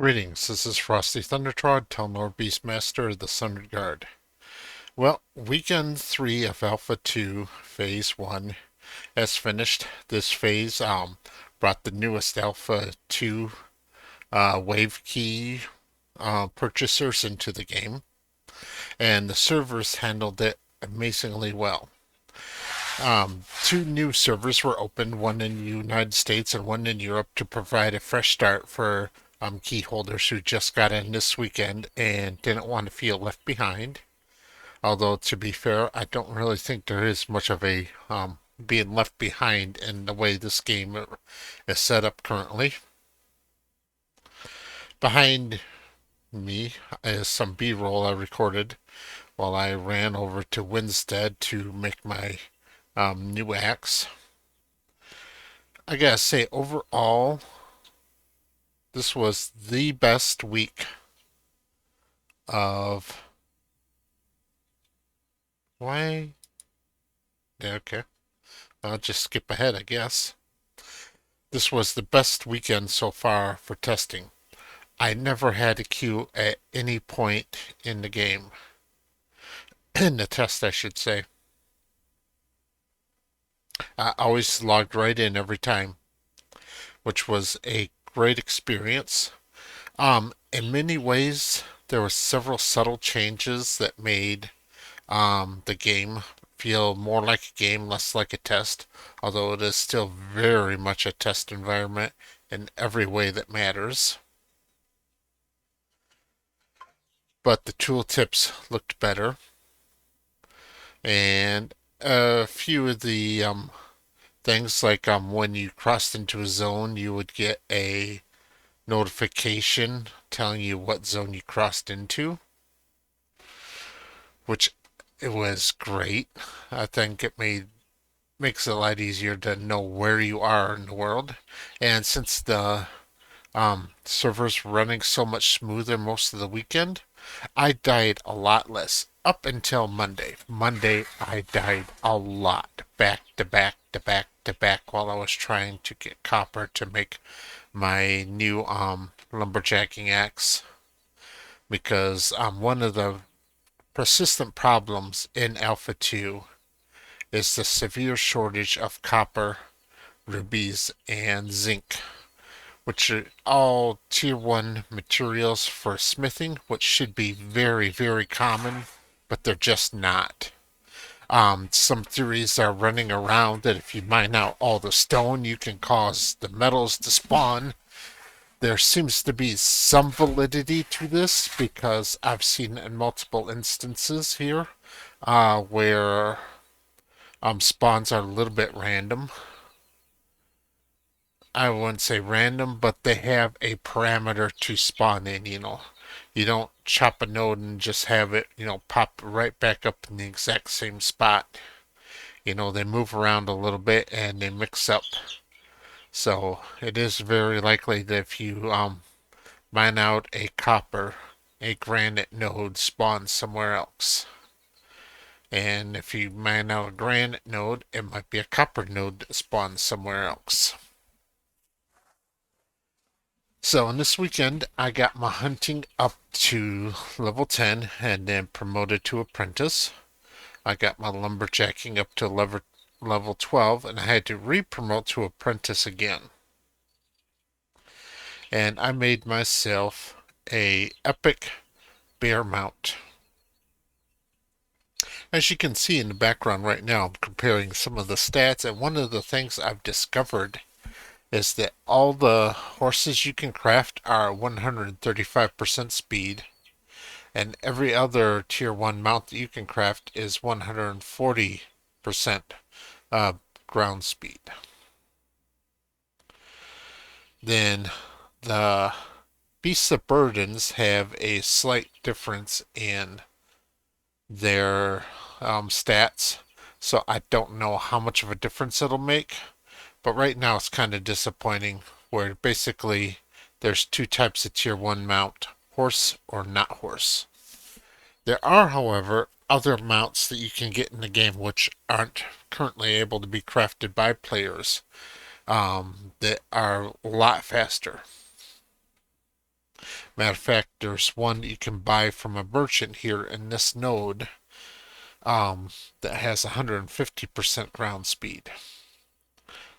Greetings, this is Frosty Thundertrod, Telnor Beastmaster of the Sundered Guard. Well, weekend 3 of Alpha 2, Phase 1 has finished. This phase brought the newest Alpha 2 wave key purchasers into the game, and the servers handled it amazingly well. Two new servers were opened, one in the United States and one in Europe, to provide a fresh start for key holders who just got in this weekend and didn't want to feel left behind. Although, to be fair, I don't really think there is much of a being left behind in the way this game is set up currently. Behind me is some B-roll I recorded while I ran over to Winstead to make my new axe. I gotta say, overall, this was the best week of... Why? Yeah, okay. I'll just skip ahead, I guess. This was the best weekend so far for testing. I never had a queue at any point in the game. In the test, I should say. I always logged right in every time, which was a great experience. In many ways, there were several subtle changes that made the game feel more like a game, less like a test, although it is still very much a test environment in every way that matters. But the tooltips looked better, and a few of the things like when you crossed into a zone, you would get a notification telling you what zone you crossed into, which it was great. I think it makes it a lot easier to know where you are in the world. And since the server's running so much smoother most of the weekend, I died a lot less up until Monday. Monday, I died a lot, back to back to back to back, while I was trying to get copper to make my new lumberjacking axe. Because one of the persistent problems in Alpha 2 is the severe shortage of copper, rubies, and zinc, which are all tier 1 materials for smithing, which should be very, very common, but they're just not. Some theories are running around that if you mine out all the stone, you can cause the metals to spawn. There seems to be some validity to this because I've seen in multiple instances here where spawns are a little bit random. I wouldn't say random, but they have a parameter to spawn in, you know. You don't chop a node and just have it, pop right back up in the exact same spot. You know, they move around a little bit and they mix up. So it is very likely that if you mine out a copper, a granite node spawns somewhere else. And if you mine out a granite node, it might be a copper node that spawns somewhere else. So in this weekend, I got my hunting up to level 10 and then promoted to apprentice. I got my lumberjacking up to level 12 and I had to re-promote to apprentice again. And I made myself a epic bear mount. As you can see in the background right now, I'm comparing some of the stats, and one of the things I've discovered is that all the horses you can craft are 135% speed, and every other tier 1 mount that you can craft is 140% ground speed. Then the beasts of burdens have a slight difference in their stats, so I don't know how much of a difference it'll make. But right now it's kind of disappointing, where basically there's two types of tier 1 mount, horse or not horse. There are, however, other mounts that you can get in the game which aren't currently able to be crafted by players that are a lot faster. Matter of fact, there's one you can buy from a merchant here in this node um, that has 150% ground speed,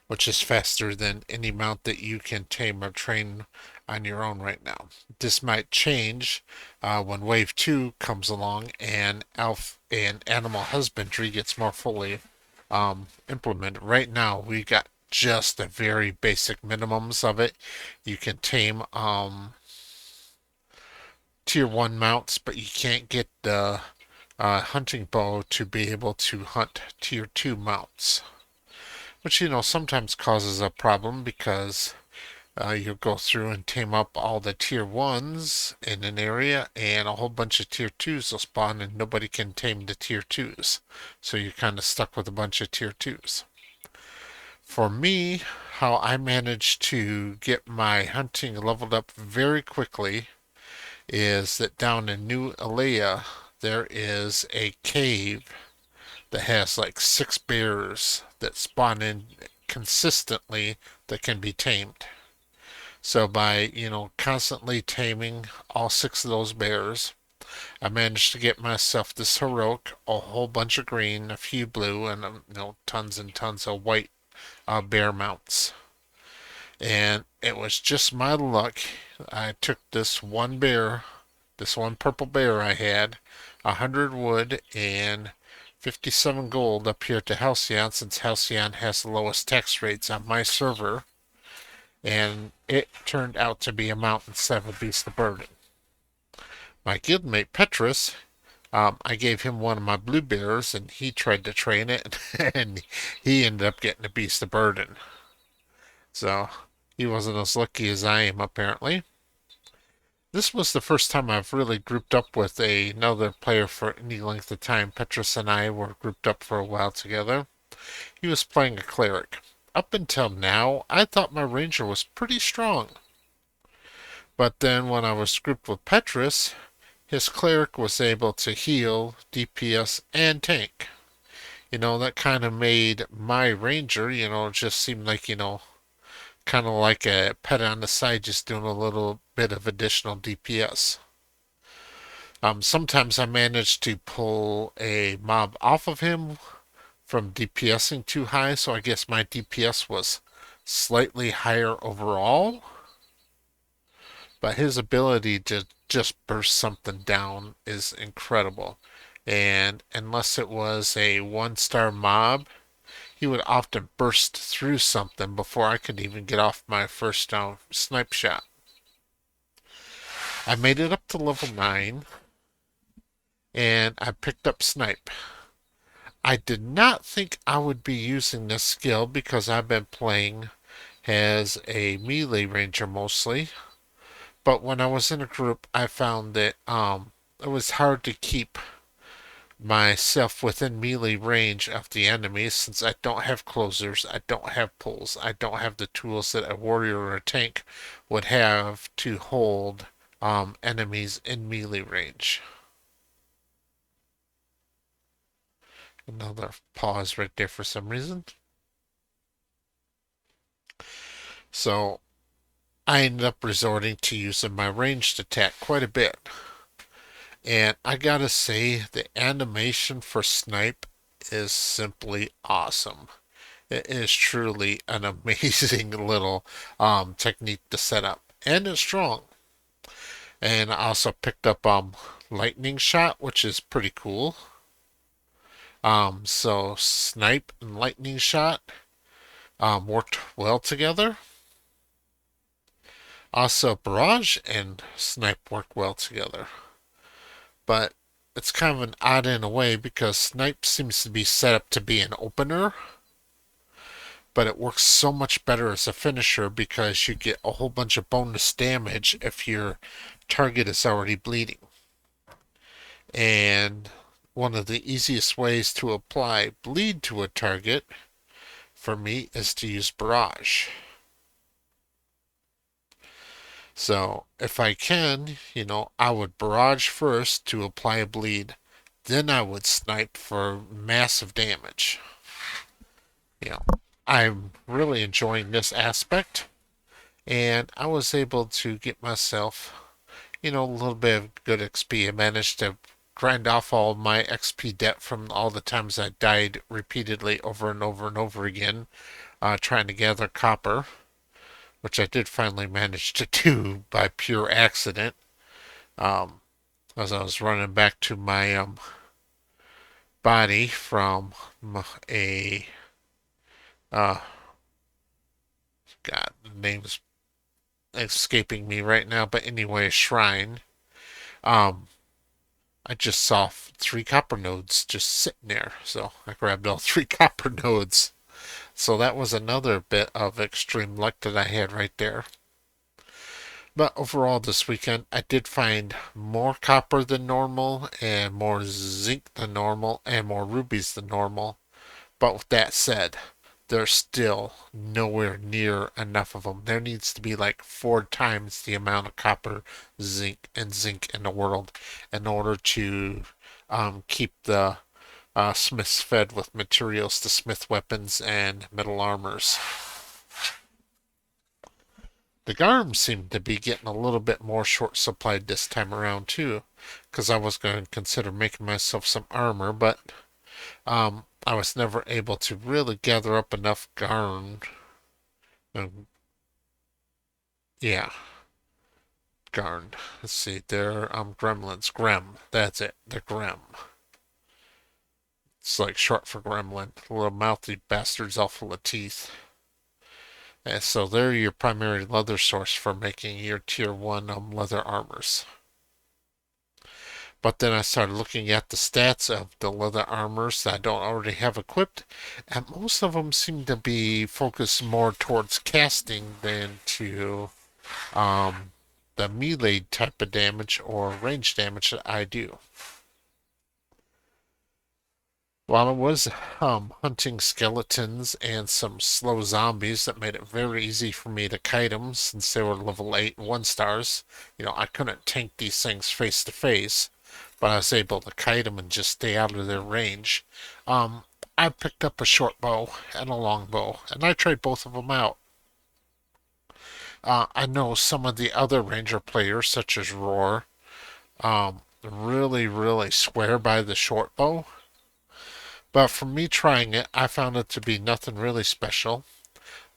which is faster than any mount that you can tame or train on your own right now. This might change when Wave 2 comes along and Animal Husbandry gets more fully implemented. Right now, we got just the very basic minimums of it. You can tame tier 1 mounts, but you can't get the hunting bow to be able to hunt tier 2 mounts, which sometimes causes a problem because you'll go through and tame up all the tier 1s in an area and a whole bunch of tier 2s will spawn and nobody can tame the tier 2s, so you're kind of stuck with a bunch of tier 2s. For me, how I managed to get my hunting leveled up very quickly is that down in New Alea there is a cave that has like 6 bears that spawn in consistently that can be tamed. So by, constantly taming all 6 of those bears, I managed to get myself this heroic, a whole bunch of green, a few blue, and tons and tons of white bear mounts. And it was just my luck. I took this one bear, this one purple bear I had, 100 wood and 57 gold up here to Halcyon, since Halcyon has the lowest tax rates on my server, and it turned out to be a mount instead of a beast of burden. My guildmate Petrus, I gave him one of my blue bears and he tried to train it and he ended up getting a beast of burden. So he wasn't as lucky as I am, apparently. This was the first time I've really grouped up with another player for any length of time. Petrus and I were grouped up for a while together. He was playing a cleric. Up until now, I thought my ranger was pretty strong. But then when I was grouped with Petrus, his cleric was able to heal, DPS, and tank. That kind of made my ranger, just seem like, kind of like a pet on the side, just doing a little bit of additional DPS. Sometimes I managed to pull a mob off of him from DPSing too high, so I guess my DPS was slightly higher overall. But his ability to just burst something down is incredible. And unless it was a 1-star mob, he would often burst through something before I could even get off my first snipe shot. I made it up to level 9, and I picked up snipe. I did not think I would be using this skill because I've been playing as a melee ranger mostly. But when I was in a group, I found that it was hard to keep myself within melee range of the enemies since I don't have closers, I don't have pulls, I don't have the tools that a warrior or a tank would have to hold enemies in melee range. Another pause right there for some reason. So I ended up resorting to using my ranged attack quite a bit. And I gotta say, the animation for snipe is simply awesome. It is truly an amazing little technique to set up. And it's strong. And I also picked up lightning shot, which is pretty cool. So snipe and lightning shot worked well together. Also, barrage and snipe work well together. But it's kind of an odd in a way because snipe seems to be set up to be an opener, but it works so much better as a finisher because you get a whole bunch of bonus damage if your target is already bleeding. And one of the easiest ways to apply bleed to a target for me is to use barrage. So if I can, I would barrage first to apply a bleed, then I would snipe for massive damage. I'm really enjoying this aspect, and I was able to get myself a little bit of good XP. I managed to grind off all my XP debt from all the times I died repeatedly over and over and over again, trying to gather copper, which I did finally manage to do by pure accident. Um, as I was running back to my body from a uh, God, the name's escaping me right now, but anyway, a shrine. Um, I just saw three copper nodes just sitting there, so I grabbed all three copper nodes. So that was another bit of extreme luck that I had right there. But overall, this weekend, I did find more copper than normal, and more zinc than normal, and more rubies than normal. But with that said, there's still nowhere near enough of them. There needs to be like 4 times the amount of copper, zinc, and zinc in the world in order to keep the smiths fed with materials to smith weapons and metal armors. The Garms seem to be getting a little bit more short supplied this time around too, because I was going to consider making myself some armor, but I was never able to really gather up enough Garn. Um, yeah, Garn. Let's see, they're gremlins. Grem, that's it. They're Grem. It's like short for gremlin. Little mouthy bastards all full of teeth. And so they're your primary leather source for making your tier 1 leather armors. But then I started looking at the stats of the leather armors that I don't already have equipped, and most of them seem to be focused more towards casting than to the melee type of damage or range damage that I do. While I was hunting skeletons and some slow zombies that made it very easy for me to kite them since they were level 8 1 stars. I couldn't tank these things face to face, but I was able to kite them and just stay out of their range. I picked up a short bow and a long bow, and I tried both of them out. I know some of the other ranger players, such as Roar, really, really swear by the short bow. But for me trying it, I found it to be nothing really special.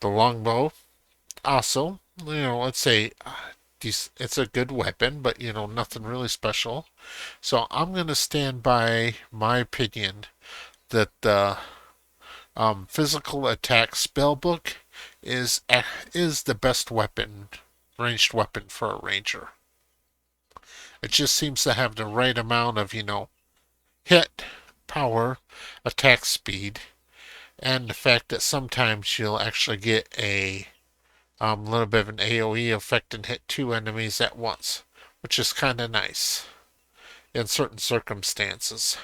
The longbow, also, let's say it's a good weapon, but nothing really special. So I'm going to stand by my opinion that the physical attack spellbook is the best weapon, ranged weapon for a ranger. It just seems to have the right amount of hit, power, attack speed, and the fact that sometimes you'll actually get a little bit of an AoE effect and hit 2 enemies at once, which is kind of nice in certain circumstances.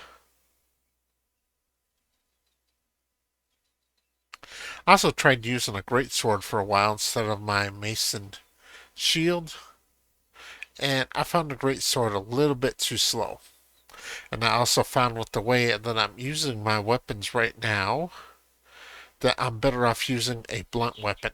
I also tried using a greatsword for a while instead of my mace and shield, and I found the greatsword a little bit too slow. And I also found with the way that I'm using my weapons right now that I'm better off using a blunt weapon.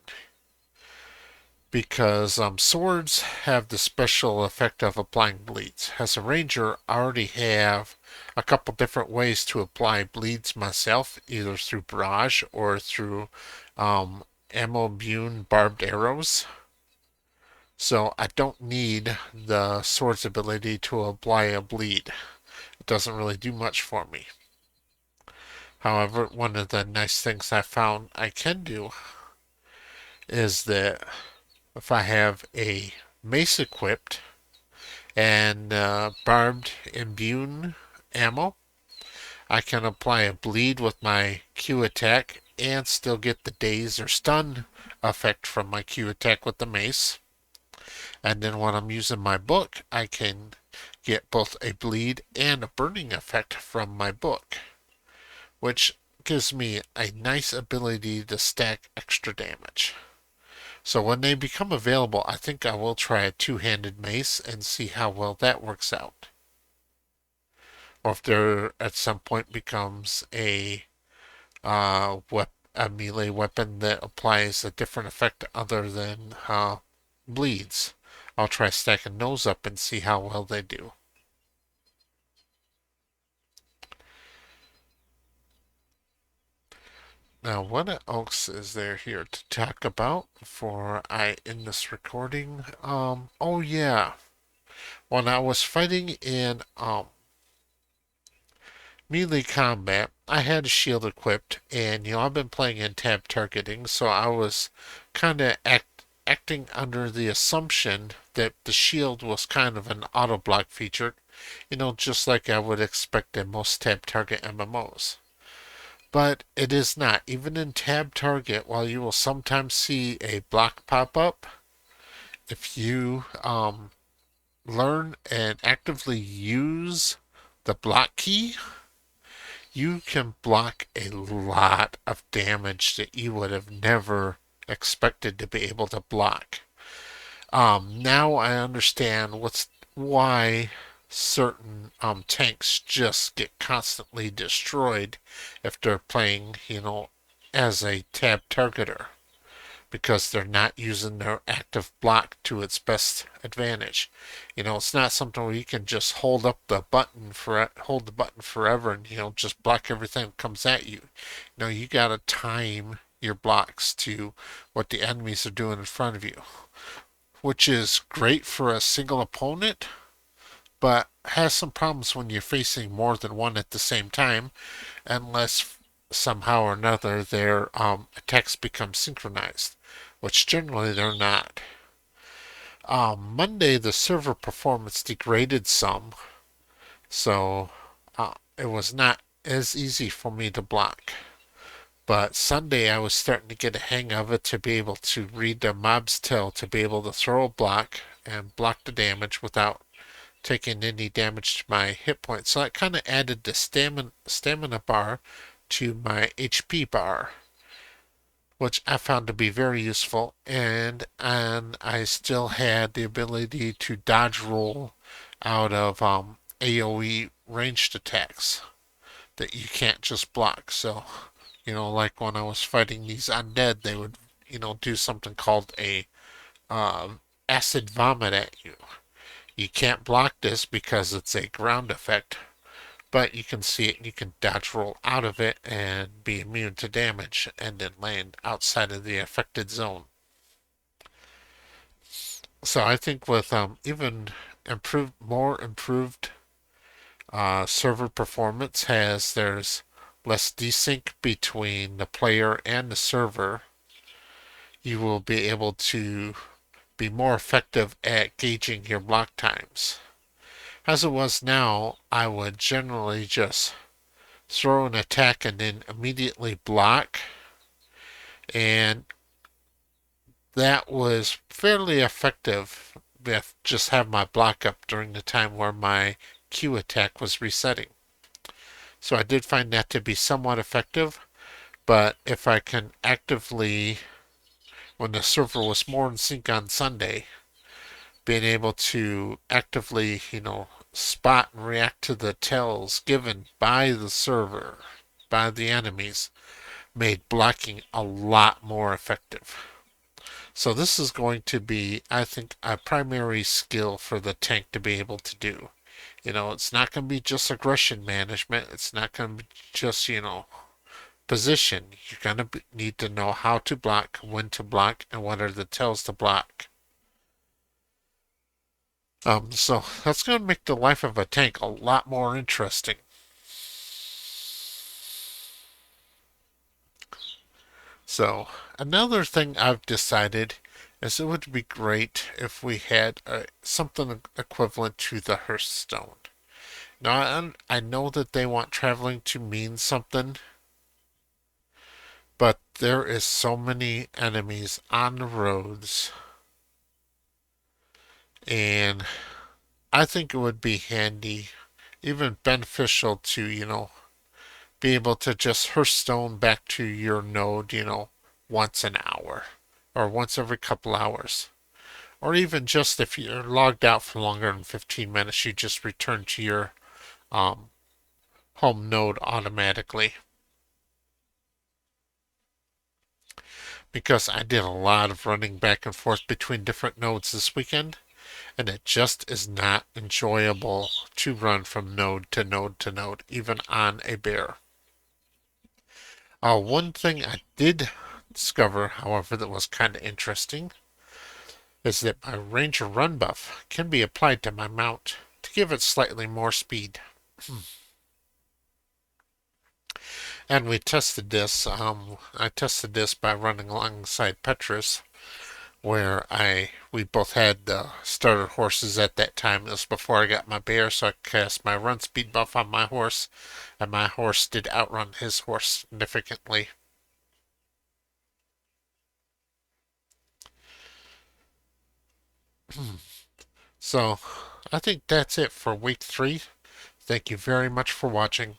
Because swords have the special effect of applying bleeds. As a ranger, I already have a couple different ways to apply bleeds myself, either through barrage or through ammo immune barbed arrows. So I don't need the sword's ability to apply a bleed. It doesn't really do much for me. However, one of the nice things I found I can do is that if I have a mace equipped and barbed immune ammo, I can apply a bleed with my Q attack and still get the daze or stun effect from my Q attack with the mace. And then when I'm using my book, I can get both a bleed and a burning effect from my book, which gives me a nice ability to stack extra damage. So when they become available, I think I will try a two-handed mace and see how well that works out. Or if there at some point becomes a melee weapon that applies a different effect other than bleeds. I'll try stacking those up and see how well they do. Now, what else is there here to talk about before I end this recording? Oh yeah, when I was fighting in melee combat, I had a shield equipped, and I've been playing in tab targeting, so I was kind of acting under the assumption that the shield was kind of an auto block feature, just like I would expect in most tab target MMOs. But it is not. Even in tab target, while you will sometimes see a block pop up, if you learn and actively use the block key, you can block a lot of damage that you would have never expected to be able to block. Now I understand why certain tanks just get constantly destroyed if they're playing, as a tab targeter, because they're not using their active block to its best advantage. It's not something where you can just hold the button forever and just block everything that comes at you. You gotta time your blocks to what the enemies are doing in front of you, which is great for a single opponent, but has some problems when you're facing more than one at the same time, unless somehow or another their attacks become synchronized, which generally they're not. Monday, the server performance degraded some, so it was not as easy for me to block. But Sunday, I was starting to get a hang of it to be able to read the mob's tail, to be able to throw a block and block the damage without taking any damage to my hit points. So that kind of added the stamina bar to my HP bar, which I found to be very useful. And I still had the ability to dodge roll out of AoE ranged attacks that you can't just block. So, like when I was fighting these undead, they would, do something called a uh, acid vomit at you. You can't block this because it's a ground effect, but you can see it and you can dodge roll out of it and be immune to damage and then land outside of the affected zone. So I think with even more improved server performance, there's less desync between the player and the server, you will be able to be more effective at gauging your block times. As it was now, I would generally just throw an attack and then immediately block, and that was fairly effective with just have my block up during the time where my Q attack was resetting. So I did find that to be somewhat effective, but if I can actively, when the server was more in sync on Sunday, being able to actively, spot and react to the tells given by the server, by the enemies, made blocking a lot more effective. So this is going to be, I think, a primary skill for the tank to be able to do. It's not going to be just aggression management. It's not going to be just, position. You're going to need to know how to block, when to block, and what are the tells to block. So that's going to make the life of a tank a lot more interesting. So another thing I've decided is it would be great if we had something equivalent to the Hearthstone. Now I know that they want traveling to mean something, but there is so many enemies on the roads, and I think it would be handy, even beneficial to, be able to just Hearthstone back to your node, once an hour or once every couple hours. Or even just if you're logged out for longer than 15 minutes, you just return to your um, home node automatically. Because I did a lot of running back and forth between different nodes this weekend, and it just is not enjoyable to run from node to node to node, even on a bear. One thing I did discover, however, that was kind of interesting is that my Ranger Run buff can be applied to my mount to give it slightly more speed. And we tested this. I tested this by running alongside Petrus, where we both had the starter horses at that time. This was before I got my bear, so I cast my run speed buff on my horse, and my horse did outrun his horse significantly. So I think that's it for week 3. Thank you very much for watching.